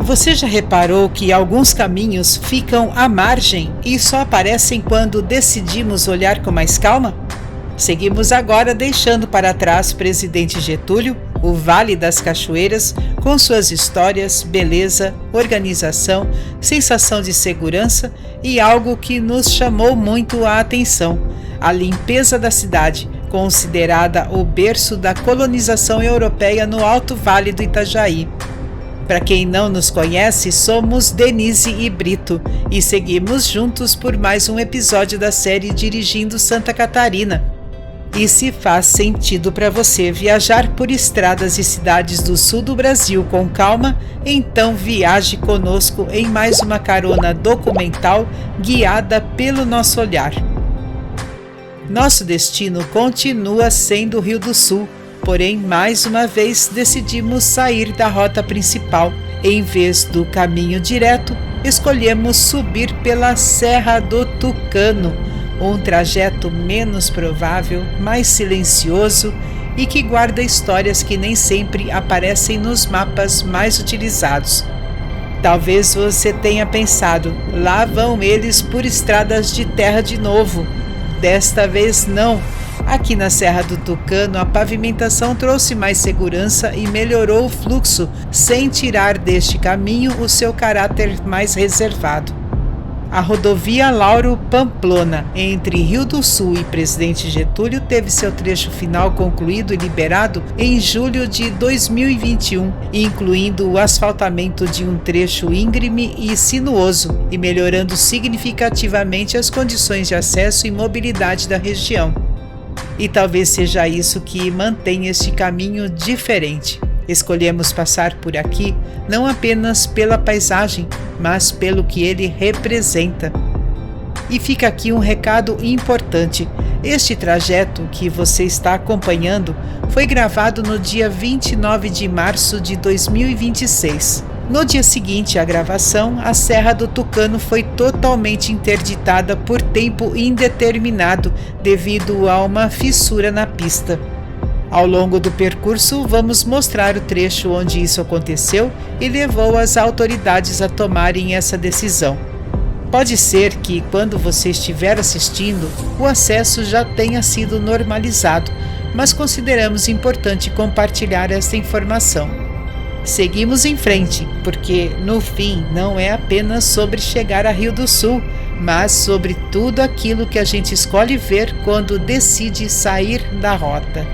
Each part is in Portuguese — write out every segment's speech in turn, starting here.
Você já reparou que alguns caminhos ficam à margem e só aparecem quando decidimos olhar com mais calma? Seguimos agora deixando para trás Presidente Getúlio, o Vale das Cachoeiras, com suas histórias, beleza, organização, sensação de segurança e algo que nos chamou muito a atenção: a limpeza da cidade, considerada o berço da colonização europeia no Alto Vale do Itajaí. Para quem não nos conhece, somos Denise e Brito e seguimos juntos por mais um episódio da série Dirigindo Santa Catarina. E se faz sentido para você viajar por estradas e cidades do sul do Brasil com calma, então viaje conosco em mais uma carona documental guiada pelo nosso olhar. Nosso destino continua sendo o Rio do Sul. Porém, mais uma vez decidimos sair da rota principal. Em vez do caminho direto, escolhemos subir pela Serra do Tucano, um trajeto menos provável, mais silencioso e que guarda histórias que nem sempre aparecem nos mapas mais utilizados. Talvez você tenha pensado, lá vão eles por estradas de terra de novo. Desta vez não. Aqui na Serra do Tucano, a pavimentação trouxe mais segurança e melhorou o fluxo, sem tirar deste caminho o seu caráter mais reservado. A rodovia Lauro Pamplona, entre Rio do Sul e Presidente Getúlio, teve seu trecho final concluído e liberado em julho de 2021, incluindo o asfaltamento de um trecho íngreme e sinuoso e melhorando significativamente as condições de acesso e mobilidade da região. E talvez seja isso que mantém este caminho diferente. Escolhemos passar por aqui não apenas pela paisagem, mas pelo que ele representa. E fica aqui um recado importante. Este trajeto que você está acompanhando foi gravado no dia 29 de março de 2026. No dia seguinte à gravação, a Serra do Tucano foi totalmente interditada por tempo indeterminado devido a uma fissura na pista. Ao longo do percurso, vamos mostrar o trecho onde isso aconteceu e levou as autoridades a tomarem essa decisão. Pode ser que, quando você estiver assistindo, o acesso já tenha sido normalizado, mas consideramos importante compartilhar esta informação. Seguimos em frente, porque no fim não é apenas sobre chegar a Rio do Sul, mas sobre tudo aquilo que a gente escolhe ver quando decide sair da rota.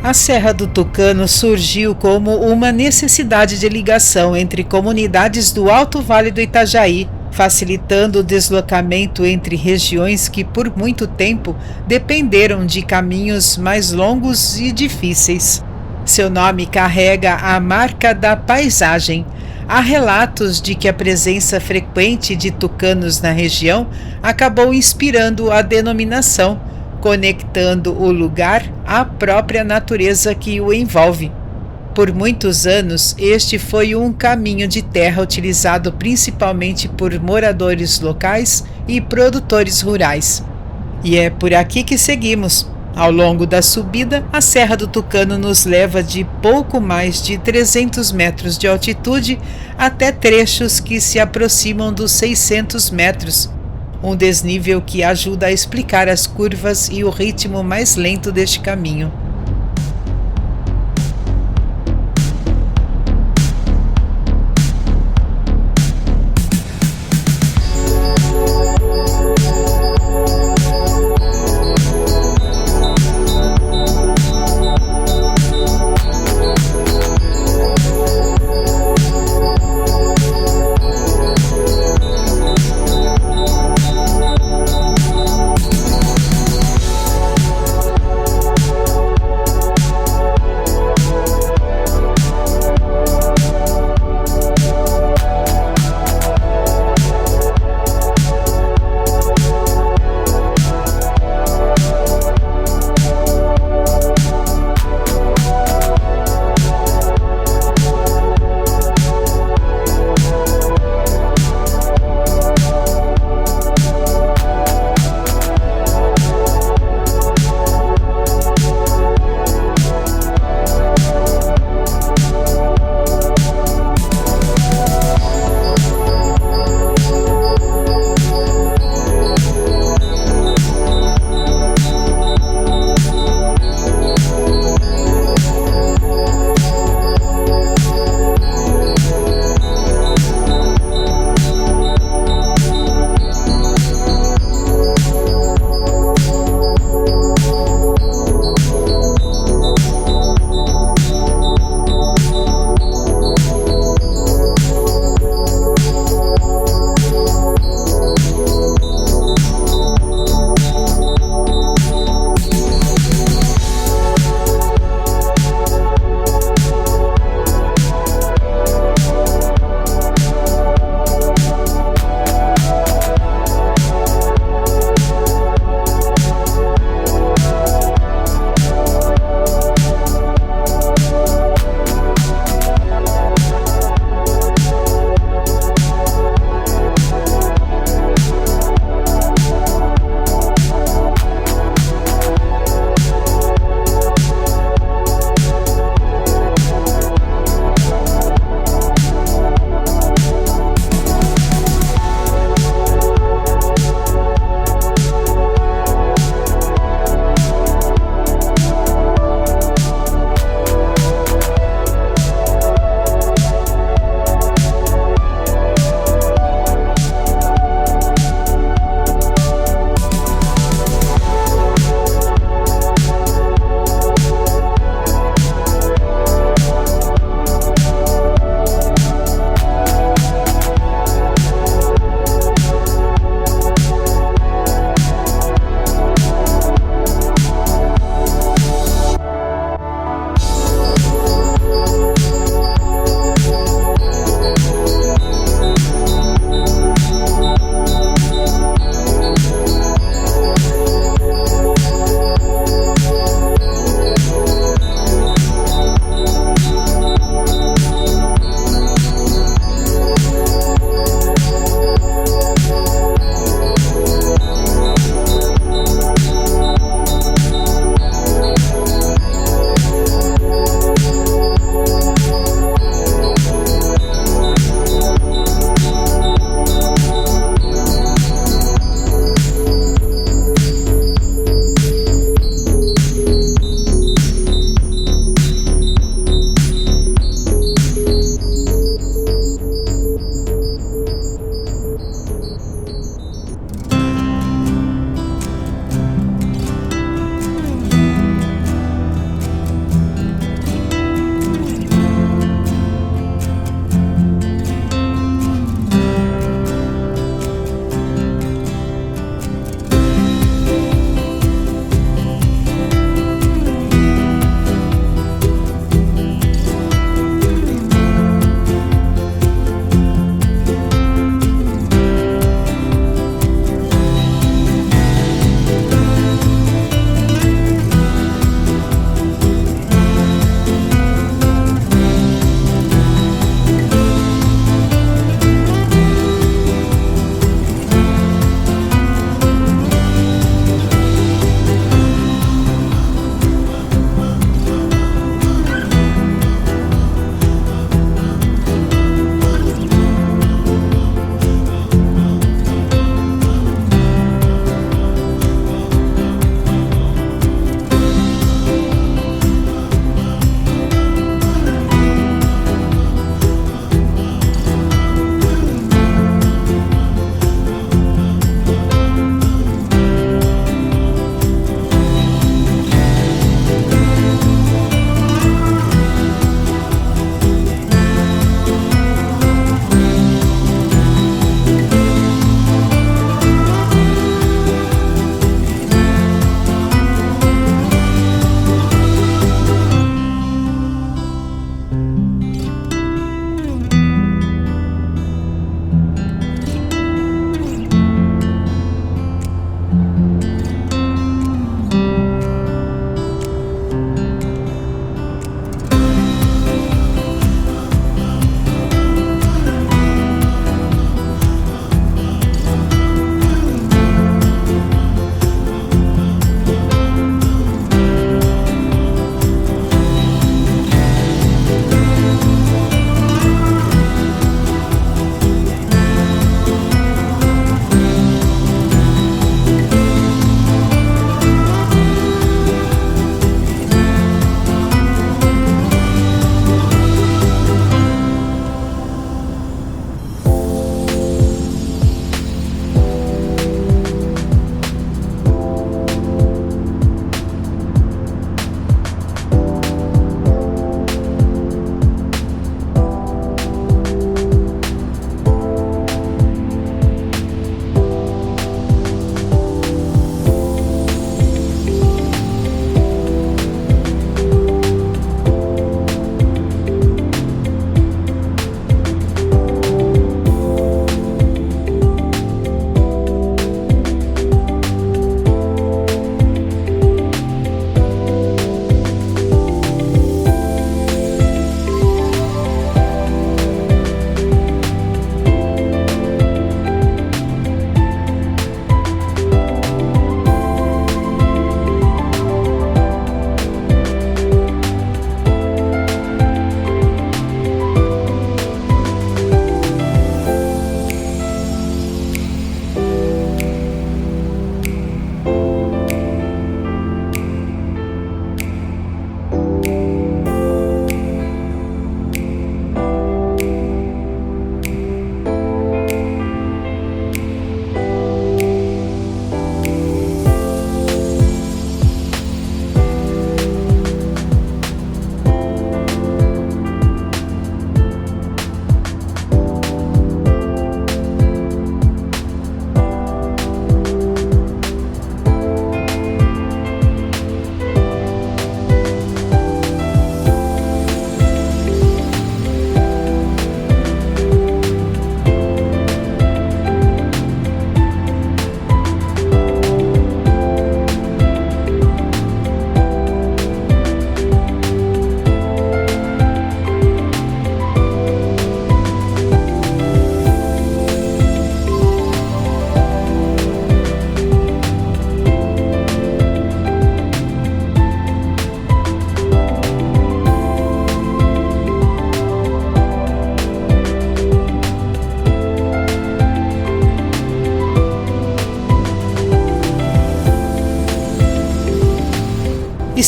A Serra do Tucano surgiu como uma necessidade de ligação entre comunidades do Alto Vale do Itajaí, facilitando o deslocamento entre regiões que por muito tempo dependeram de caminhos mais longos e difíceis. Seu nome carrega a marca da paisagem. Há relatos de que a presença frequente de tucanos na região acabou inspirando a denominação, conectando o lugar à própria natureza que o envolve. Por muitos anos, este foi um caminho de terra utilizado principalmente por moradores locais e produtores rurais. E é por aqui que seguimos. Ao longo da subida, a Serra do Tucano nos leva de pouco mais de 300 metros de altitude até trechos que se aproximam dos 600 metros, um desnível que ajuda a explicar as curvas e o ritmo mais lento deste caminho.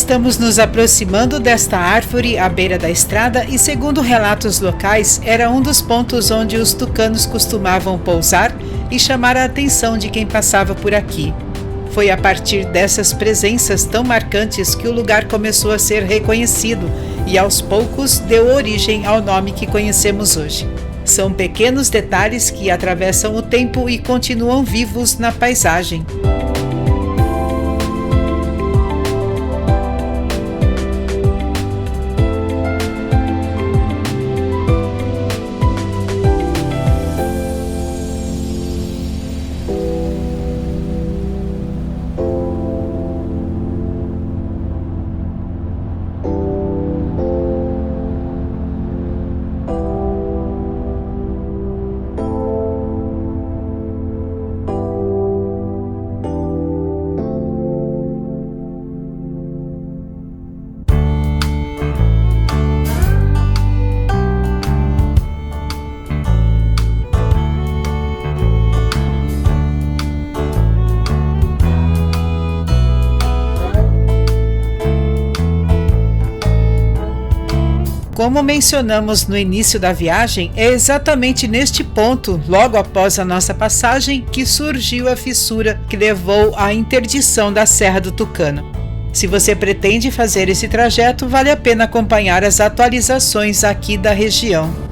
Estamos nos aproximando desta árvore à beira da estrada e, segundo relatos locais, era um dos pontos onde os tucanos costumavam pousar e chamar a atenção de quem passava por aqui. Foi a partir dessas presenças tão marcantes que o lugar começou a ser reconhecido e, aos poucos, deu origem ao nome que conhecemos hoje. São pequenos detalhes que atravessam o tempo e continuam vivos na paisagem. Como mencionamos no início da viagem, é exatamente neste ponto, logo após a nossa passagem, que surgiu a fissura que levou à interdição da Serra do Tucano. Se você pretende fazer esse trajeto, vale a pena acompanhar as atualizações aqui da região.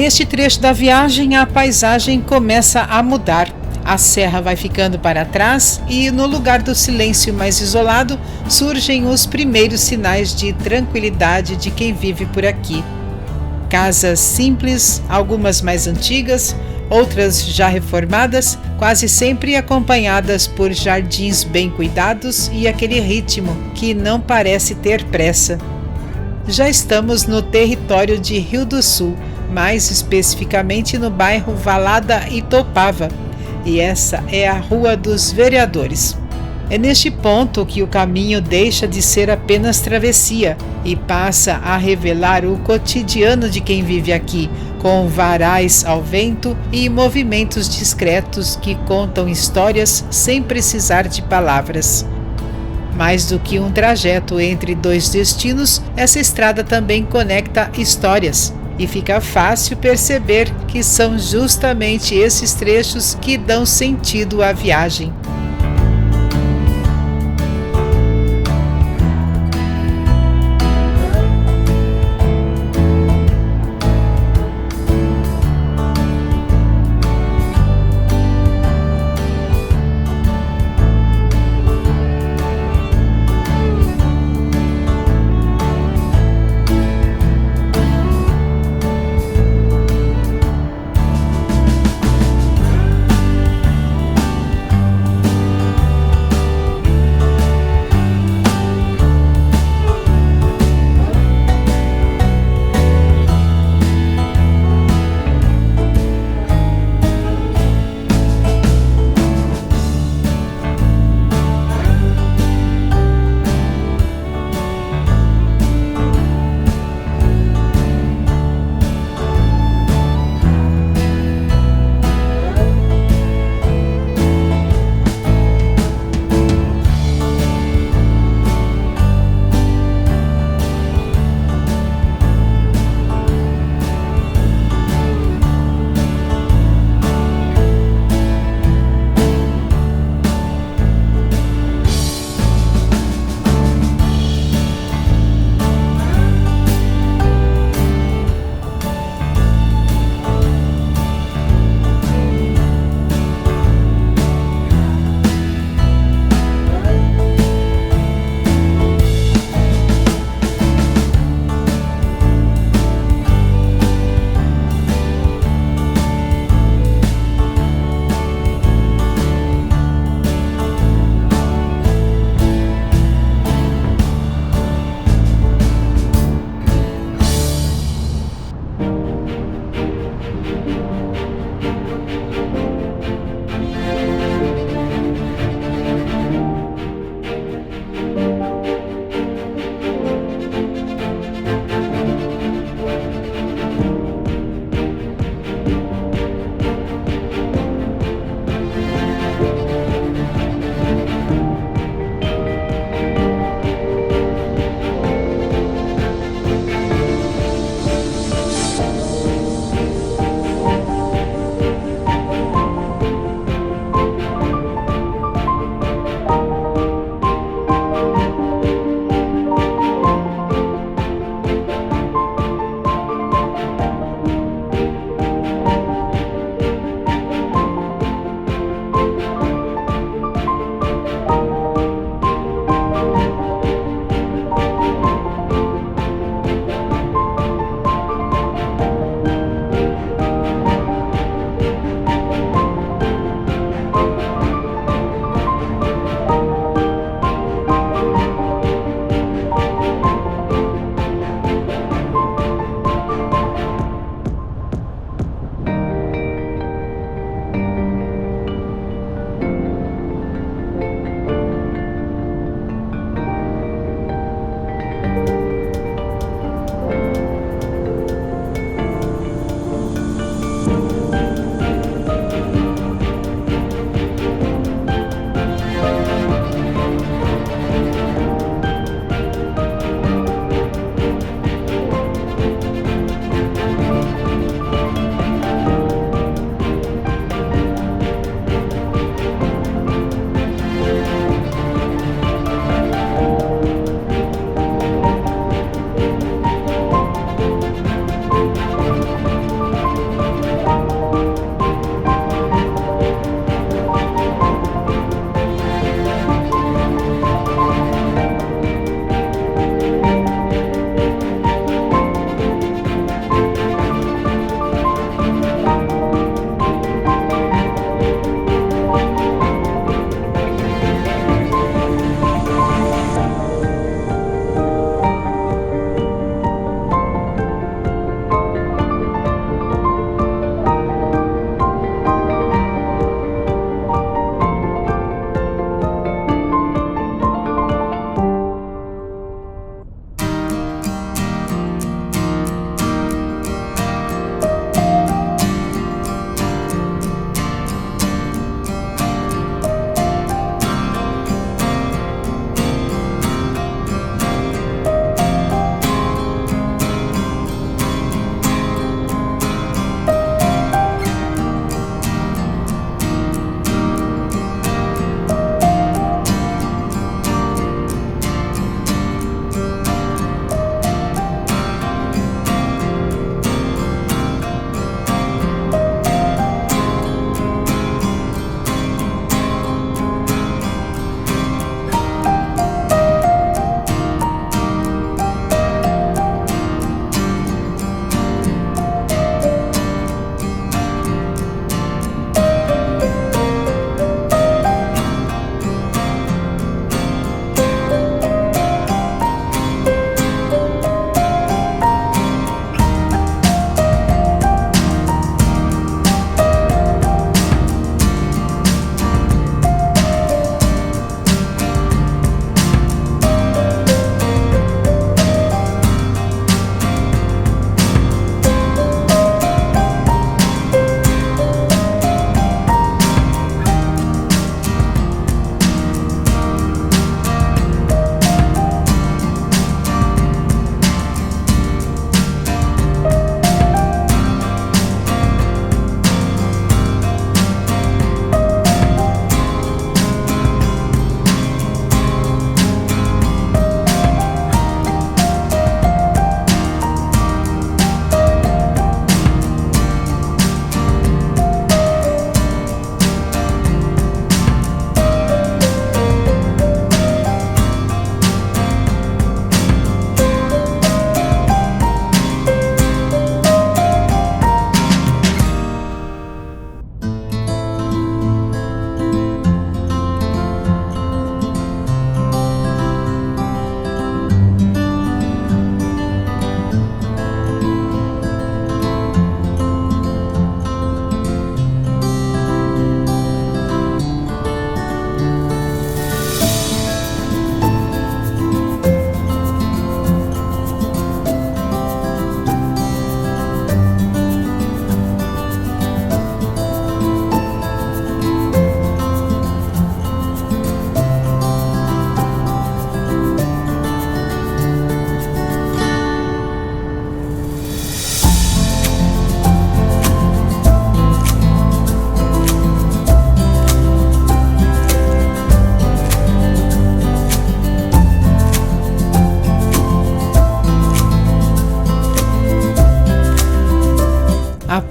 Neste trecho da viagem, a paisagem começa a mudar. A serra vai ficando para trás e, no lugar do silêncio mais isolado, surgem os primeiros sinais de tranquilidade de quem vive por aqui. Casas simples, algumas mais antigas, outras já reformadas, quase sempre acompanhadas por jardins bem cuidados e aquele ritmo que não parece ter pressa. Já estamos no território de Rio do Sul, mais especificamente no bairro Valada Itopava, e essa é a Rua dos Vereadores. É neste ponto que o caminho deixa de ser apenas travessia e passa a revelar o cotidiano de quem vive aqui, com varais ao vento e movimentos discretos que contam histórias sem precisar de palavras. Mais do que um trajeto entre dois destinos, essa estrada também conecta histórias. E fica fácil perceber que são justamente esses trechos que dão sentido à viagem.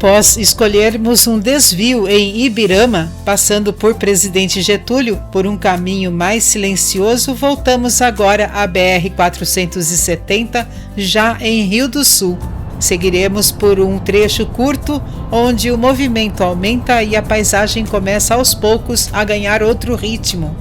Após escolhermos um desvio em Ibirama, passando por Presidente Getúlio, por um caminho mais silencioso, voltamos agora à BR-470, já em Rio do Sul. Seguiremos por um trecho curto, onde o movimento aumenta e a paisagem começa aos poucos a ganhar outro ritmo.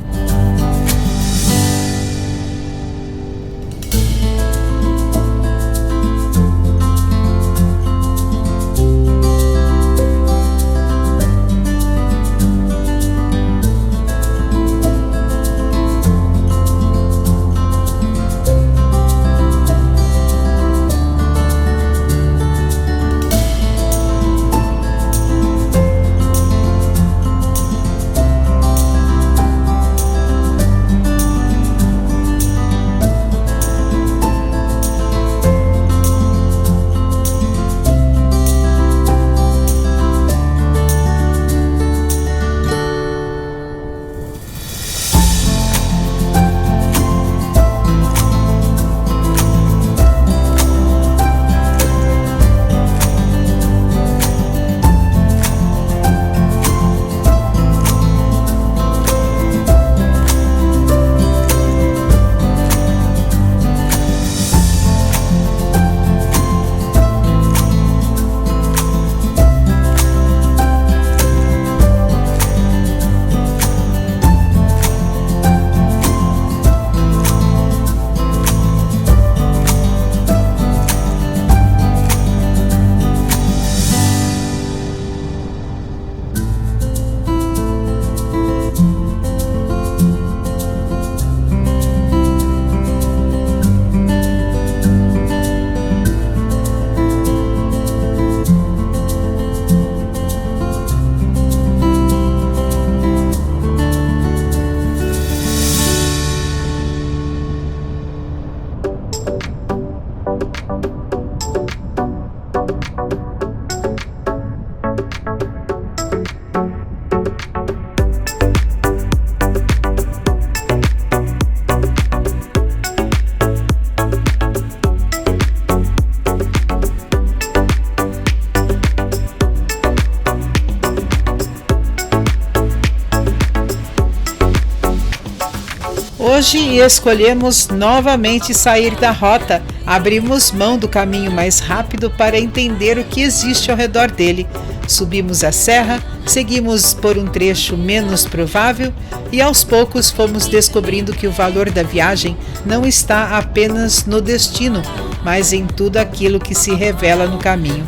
Hoje escolhemos novamente sair da rota, abrimos mão do caminho mais rápido para entender o que existe ao redor dele. Subimos a serra, seguimos por um trecho menos provável e aos poucos fomos descobrindo que o valor da viagem não está apenas no destino, mas em tudo aquilo que se revela no caminho.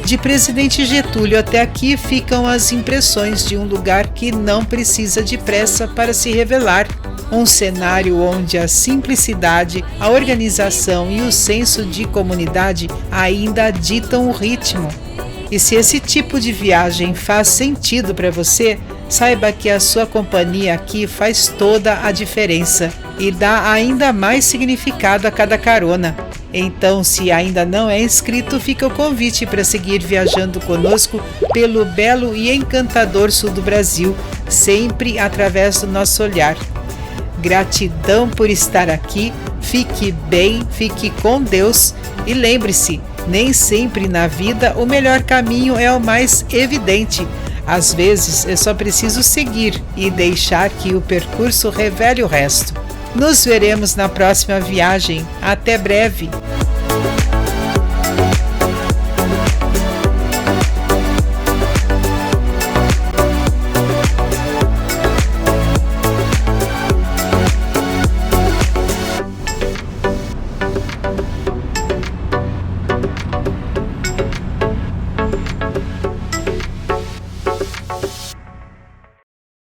De Presidente Getúlio até aqui ficam as impressões de um lugar que não precisa de pressa para se revelar. Um cenário onde a simplicidade, a organização e o senso de comunidade ainda ditam o ritmo. E se esse tipo de viagem faz sentido para você, saiba que a sua companhia aqui faz toda a diferença e dá ainda mais significado a cada carona. Então, se ainda não é inscrito, fica o convite para seguir viajando conosco pelo belo e encantador sul do Brasil, sempre através do nosso olhar. Gratidão por estar aqui, fique bem, fique com Deus e lembre-se, nem sempre na vida o melhor caminho é o mais evidente. Às vezes é só preciso seguir e deixar que o percurso revele o resto. Nos veremos na próxima viagem. Até breve!